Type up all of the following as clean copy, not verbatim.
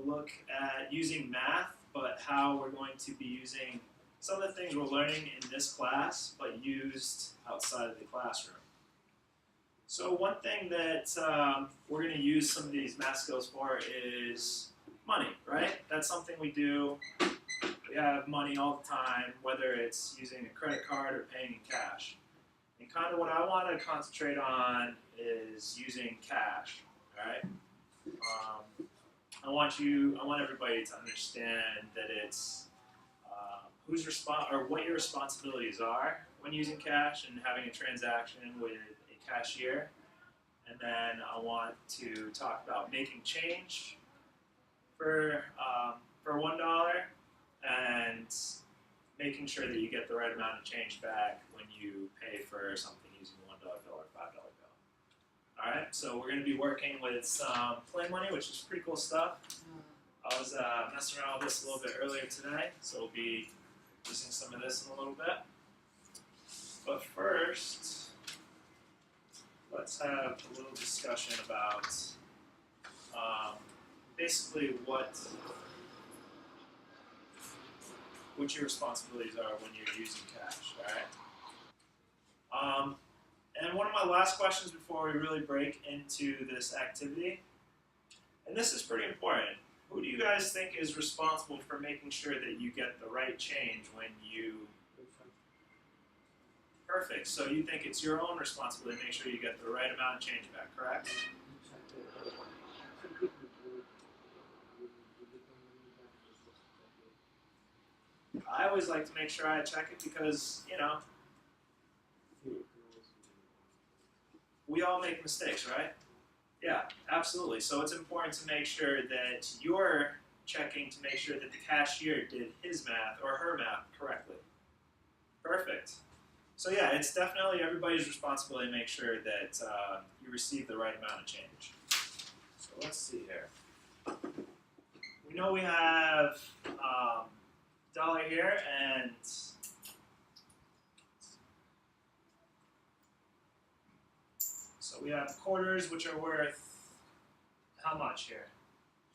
look at using math, but how we're going to be using some of the things we're learning in this class, but used outside of the classroom. So one thing that we're going to use some of these math skills for is money, right? That's something we do. We have money all the time, whether it's using a credit card or paying in cash. And kind of what I want to concentrate on is using cash, all right? I want everybody to understand that it's what your responsibilities are when using cash and having a transaction with a cashier. And then I want to talk about making change for $1 and making sure that you get the right amount of change back when you pay for something using a $1 bill or $5 bill. All right, so we're going to be working with some play money, which is pretty cool stuff. I was messing around with this a little bit earlier today, so we'll be using some of this in a little bit. But first, let's have a little discussion about basically what your responsibilities are when you're using cash, all right? And one of my last questions before we really break into this activity, and this is pretty important. Who do you guys think is responsible for making sure that you get the right change when you... Perfect. So you think it's your own responsibility to make sure you get the right amount of change back, correct? I always like to make sure I check it because, you know, we all make mistakes, right? Yeah, absolutely. So it's important to make sure that you're checking to make sure that the cashier did his math or her math correctly. Perfect. So yeah, it's definitely everybody's responsibility to make sure that you receive the right amount of change. So let's see here. We know we have $1 here, and so we have quarters, which are worth how much here?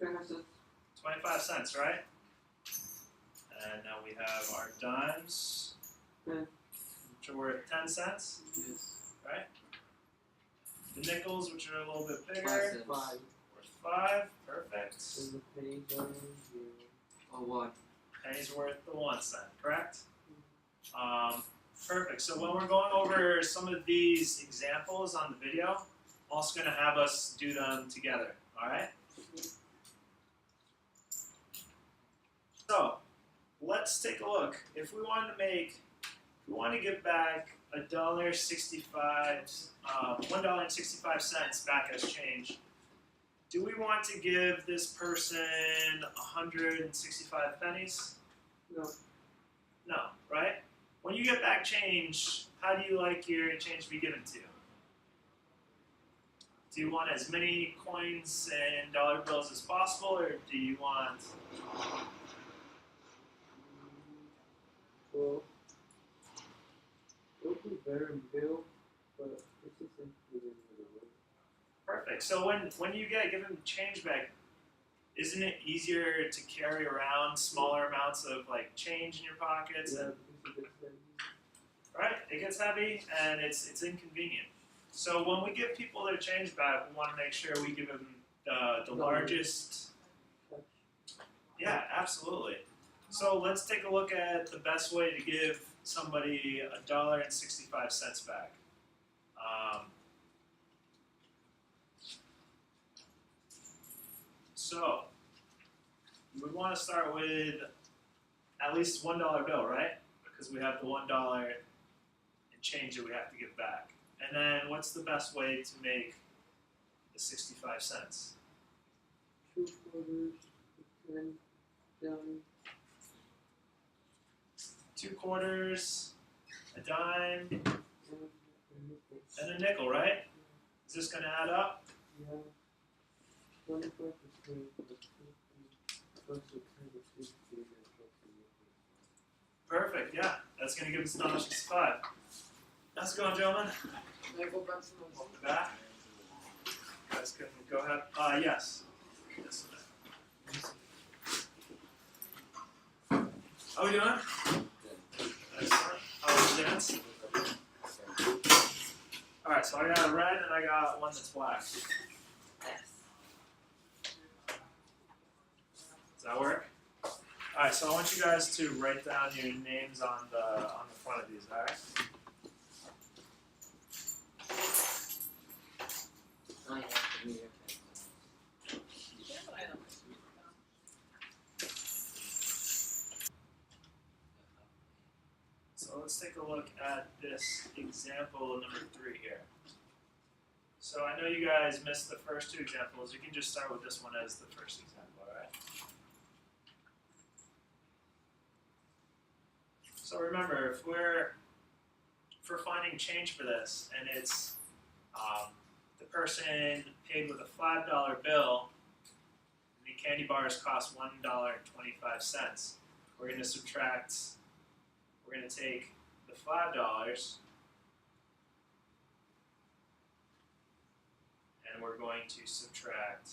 25 cents, right? And now we have our dimes, which are worth 10 cents, right? The nickels, which are a little bit bigger, worth 5, perfect. And the pennies are 1. Pennies worth the 1 cent, correct? Perfect. So when we're going over some of these examples on the video, I'm also going to have us do them together, all right? So let's take a look. If we want to give back $1.65 back as change, do we want to give this person 165 pennies? No. No, right? When you get back change, how do you like your change to be given to you? Do you want as many coins and dollar bills as possible, or do you want... Well, it would be better in bill, but this is included in the room. Perfect. So when you get given change back, isn't it easier to carry around smaller amounts of like change in your pockets? Yeah, Right? It gets heavy and it's inconvenient. So when we give people their change back, we want to make sure we give them the largest. Yeah, absolutely. So let's take a look at the best way to give somebody $1.65 back. So you would want to start with at least $1 bill, right? Because we have the $1 and change that we have to give back. And then what's the best way to make the 65 cents? 2 quarters, 10 down. 2 quarters, a dime, and a nickel, right? Is this going to add up? Yeah. 25% Perfect, yeah. That's going to give us $1.65. How's it going, gentlemen? Can I go back to Welcome back. You guys can go ahead. Yes. Yes. How we doing? Excellent. How was the dance? Alright, so I got a red and I got one that's black. Does that work? Alright, so I want you guys to write down your names on the front of these, alright? Oh, yeah, for me, okay. So let's take a look at this example number 3 here. So I know you guys missed the first 2 examples. You can just start with this one as the first example, alright? So remember, if we're finding change for this, and it's the person paid with a $5 bill, and the candy bars cost $1.25, we're going to subtract. We're going to take the $5 and we're going to subtract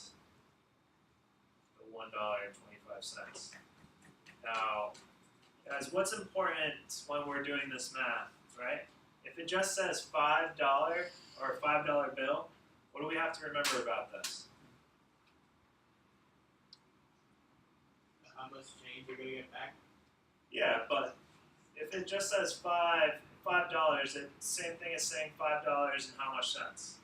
the $1.25. Now, guys, what's important when we're doing this math, right? If it just says $5 or a $5 bill, what do we have to remember about this? How much change you're gonna get back? Yeah, but if it just says $5, it's the same thing as saying $5 and how much cents?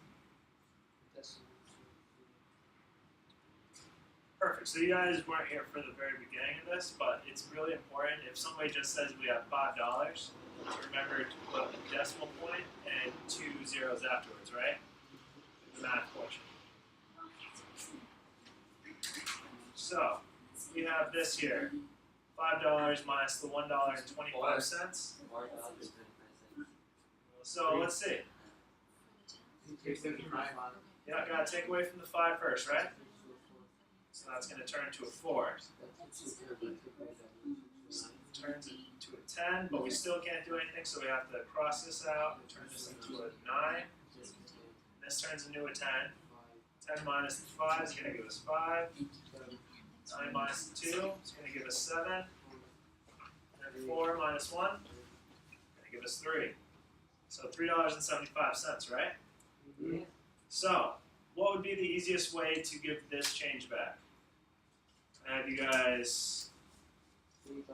Perfect. So you guys weren't here for the very beginning of this, but it's really important. If somebody just says we have $5, to remember to put a decimal point and 2 zeros afterwards, right? The math portion. So we have this here. $5 minus the $1.25. So let's see. Yeah, gotta take away from the 5 first, right? So that's gonna turn to a 4. Turns into a 10, but we still can't do anything, so we have to cross this out and turn this into a 9. This turns into a 10. 10 minus the 5 is gonna give us 5. 9 minus the 2 is going to give us 7. And 4 minus 1 is going to give us 3. So $3.75, right? Yeah. So, what would be the easiest way to give this change back? I have you guys, $3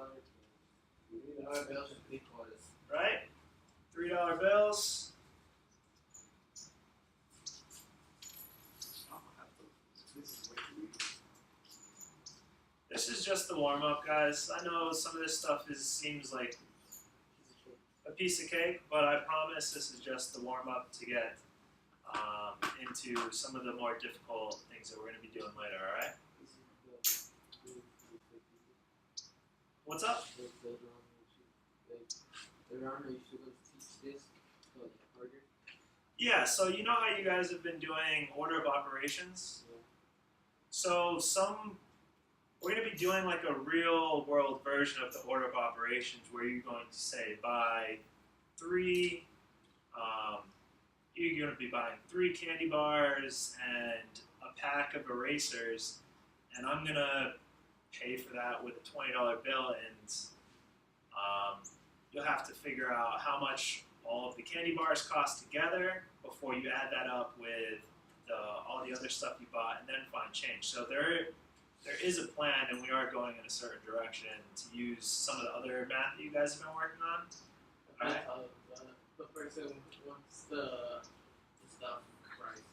bills and 3/4. right? $3 bills. This is just the warm-up, guys. I know some of this stuff seems like a piece of cake, but I promise this is just the warm-up to get into some of the more difficult things that we're going to be doing later, alright? What's up? Yeah, so you know how you guys have been doing order of operations? So we're going to be doing like a real world version of the order of operations where you're going to say buy 3, you're going to be buying 3 candy bars and a pack of erasers, and I'm going to pay for that with a $20 bill, and you'll have to figure out how much all of the candy bars cost together before you add that up with all the other stuff you bought, and then find change. So there is a plan, and we are going in a certain direction to use some of the other math that you guys have been working on. Alright. The person wants the stuff price.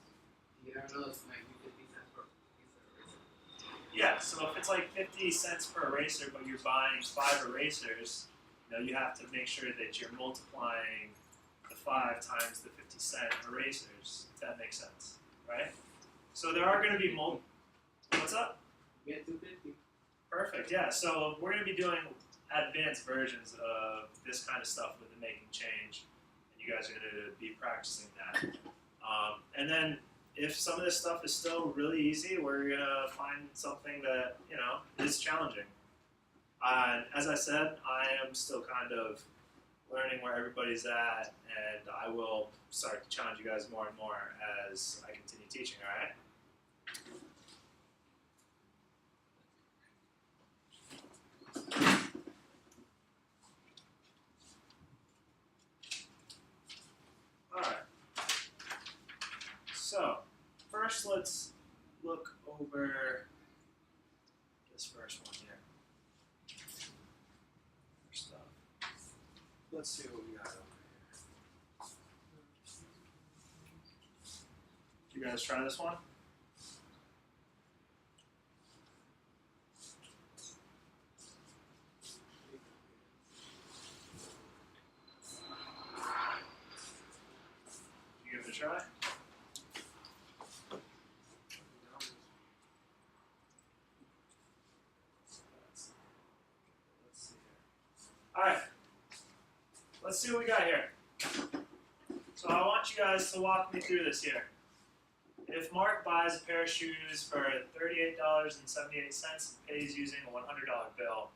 You don't know it's like 50 cents per piece of eraser. Yeah, so if it's like 50 cents per eraser, but you're buying 5 erasers, you have to make sure that you're multiplying the 5 times the 50-cent erasers, if that makes sense, right? So there are going to be what's up? Get 250. Perfect, yeah. So we're going to be doing advanced versions of this kind of stuff with the making change, and you guys are going to be practicing that. And then if some of this stuff is still really easy, we're going to find something that, is challenging. As I said, I am still kind of learning where everybody's at, and I will start to challenge you guys more and more as I continue teaching, all right? let's look over this first one here. First up, let's see what we got over here. You guys try this one? You give it a try? Let's see here. Alright. Let's see what we got here. So I want you guys to walk me through this here. If Mark buys a pair of shoes for $38.78 and pays using a $100 bill,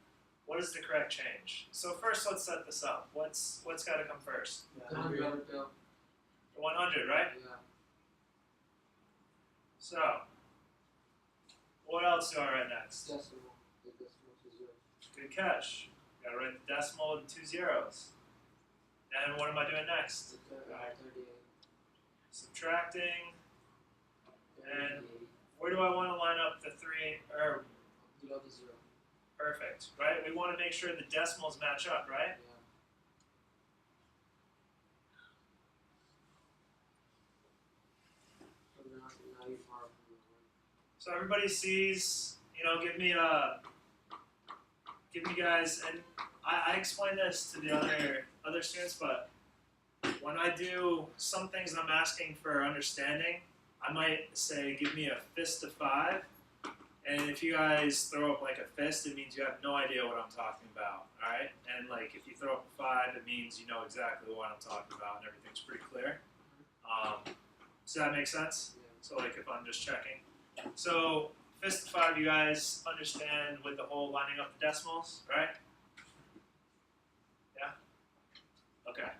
what is the correct change? So first, let's set this up. What's got to come first? The $100 bill. The 100, right? Yeah. So, what else do I write next? Decimal. The decimal to 0. Good catch. Gotta write the decimal with 2 zeros. And what am I doing next? 38. Subtracting. And 38. where do I want to line up the 3? Or Below the 0. perfect, right? We want to make sure the decimals match up, right? Yeah. So now you mark the 1. So everybody sees, give me guys, and I explain this to the other students, but when I do some things I'm asking for understanding, I might say, give me a fist of 5, and if you guys throw up like a fist, it means you have no idea what I'm talking about, alright? And like, if you throw up a 5, it means you know exactly what I'm talking about, and everything's pretty clear. Does that make sense? Yeah. So like, if I'm just checking. So, fist of 5, you guys understand with the whole lining up the decimals, right? Yeah? Okay.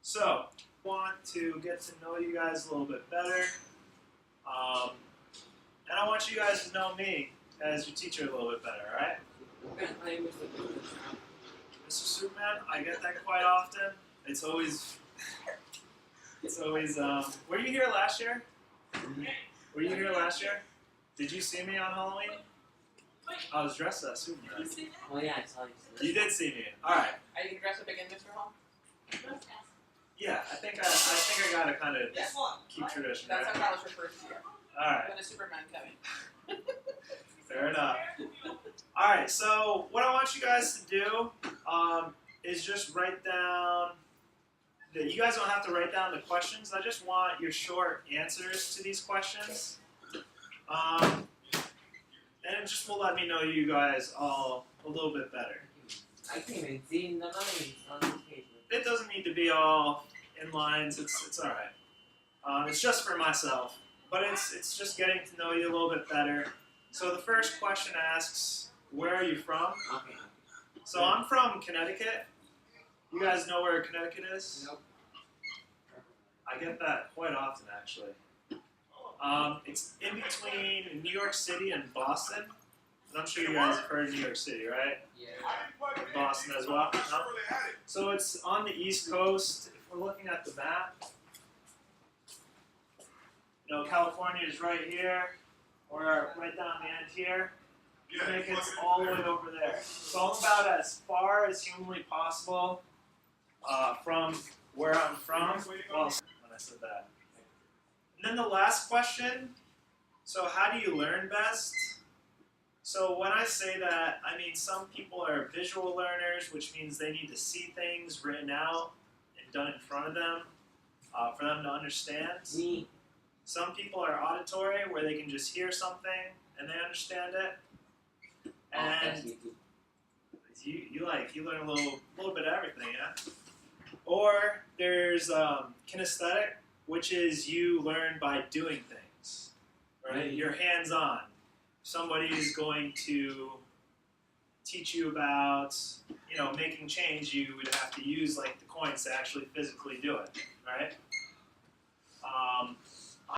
So, want to get to know you guys a little bit better. And I want you guys to know me as your teacher a little bit better, alright? My name is the Mr. Superman, I get that quite often. It's always, were you here last year? Were you here last year? Did you see me on Halloween? I was dressed as Superman. Oh yeah, I saw you. You did see me. Alright. Are you dressed up again, Mr. Hall? Yeah, I think I gotta kind of Yes. keep tradition, That's right? how college refers to you. Alright, When a Superman coming. fair enough. Alright, so what I want you guys to do is just write down, you guys don't have to write down the questions, I just want your short answers to these questions. And it just will let me know you guys all a little bit better. I can't even see the lines on the page. It doesn't need to be all in lines, it's alright. It's just for myself, but it's just getting to know you a little bit better. So the first question asks, where are you from? Okay. So I'm from Connecticut. You guys know where Connecticut is? Nope. I get that quite often, actually. It's in between New York City and Boston. And I'm sure you guys have heard of New York City, right? Yeah. Boston as well. No? So it's on the East Coast. If we're looking at the map, California is right here, or right down the end here. Connecticut's all the way over there. So I'm about as far as humanly possible from where I'm from. Well, when I said that. And then the last question, so how do you learn best? So when I say that, I mean some people are visual learners, which means they need to see things written out and done in front of them for them to understand. Me. Some people are auditory, where they can just hear something and they understand it. And you learn a little bit of everything, yeah. Or there's kinesthetic, which is you learn by doing things, right? You're hands-on. Somebody's going to teach you about, making change. You would have to use like the coins to actually physically do it, right?